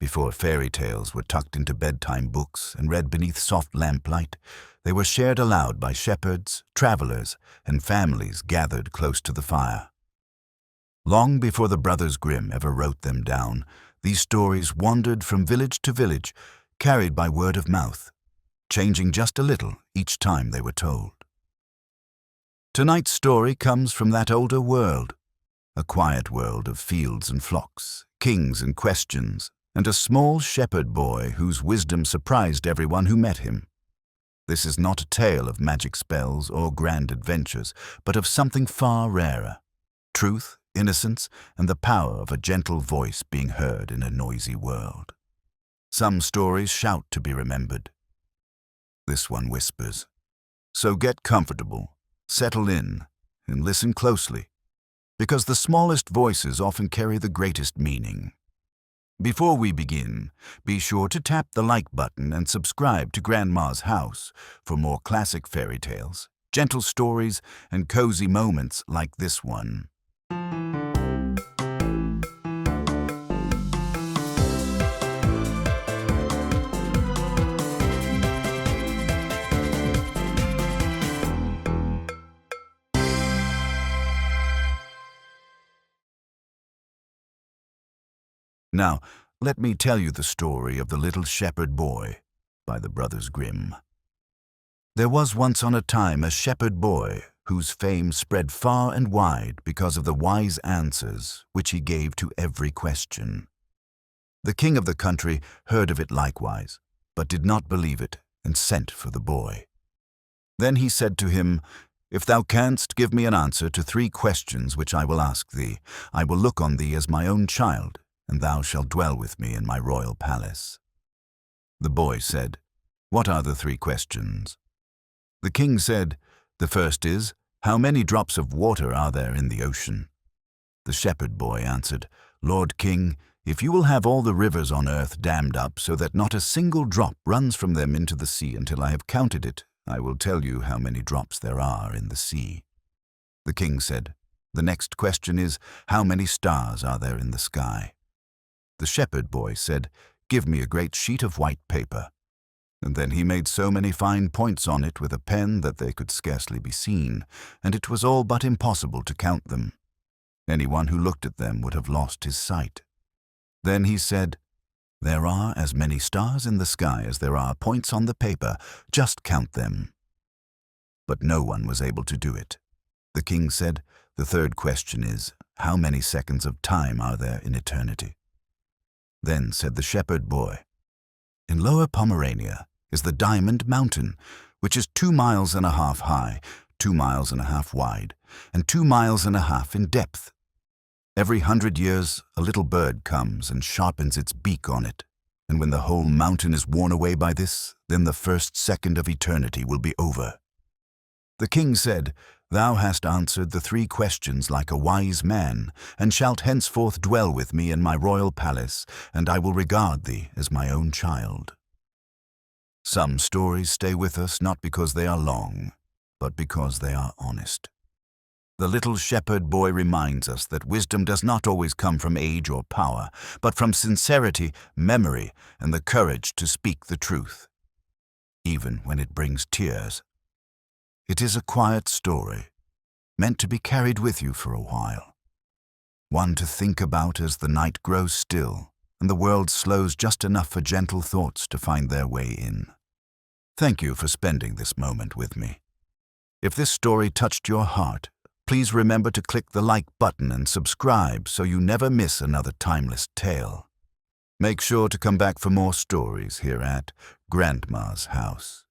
Before fairy tales were tucked into bedtime books and read beneath soft lamplight, they were shared aloud by shepherds, travelers, and families gathered close to the fire. Long before the Brothers Grimm ever wrote them down, these stories wandered from village to village, carried by word of mouth, changing just a little each time they were told. Tonight's story comes from that older world, a quiet world of fields and flocks, kings and questions, and a small shepherd boy whose wisdom surprised everyone who met him. This is not a tale of magic spells or grand adventures, but of something far rarer: truth, innocence, and the power of a gentle voice being heard in a noisy world. Some stories shout to be remembered. This one whispers. So get comfortable, settle in, and listen closely, because the smallest voices often carry the greatest meaning. Before we begin, be sure to tap the like button and subscribe to Grandma's House for more classic fairy tales, gentle stories, and cozy moments like this one. Now, let me tell you the story of the Little Shepherd Boy by the Brothers Grimm. There was once on a time a shepherd boy whose fame spread far and wide because of the wise answers which he gave to every question. The king of the country heard of it likewise, but did not believe it, and sent for the boy. Then he said to him, "If thou canst give me an answer to 3 questions which I will ask thee, I will look on thee as my own child, and thou shalt dwell with me in my royal palace." The boy said, "What are the 3 questions?" The king said, "The first is, how many drops of water are there in the ocean?" The shepherd boy answered, "Lord King, if you will have all the rivers on earth dammed up so that not a single drop runs from them into the sea until I have counted it, I will tell you how many drops there are in the sea." The king said, "The next question is, how many stars are there in the sky?" The shepherd boy said, "Give me a great sheet of white paper." And then he made so many fine points on it with a pen that they could scarcely be seen, and it was all but impossible to count them. Anyone who looked at them would have lost his sight. Then he said, "There are as many stars in the sky as there are points on the paper. Just count them." But no one was able to do it. The king said, "The third question is, how many seconds of time are there in eternity?" Then said the shepherd boy, "In Lower Pomerania is the Diamond Mountain, which is 2.5 miles high, 2.5 miles wide, and 2.5 miles in depth. Every 100 years a little bird comes and sharpens its beak on it, and when the whole mountain is worn away by this, then the first second of eternity will be over." The king said, "Thou hast answered the 3 questions like a wise man, and shalt henceforth dwell with me in my royal palace, and I will regard thee as my own child." Some stories stay with us not because they are long, but because they are honest. The little shepherd boy reminds us that wisdom does not always come from age or power, but from sincerity, memory, and the courage to speak the truth, even when it brings tears. It is a quiet story, meant to be carried with you for a while. One to think about as the night grows still and the world slows just enough for gentle thoughts to find their way in. Thank you for spending this moment with me. If this story touched your heart, please remember to click the like button and subscribe so you never miss another timeless tale. Make sure to come back for more stories here at Grandma's House.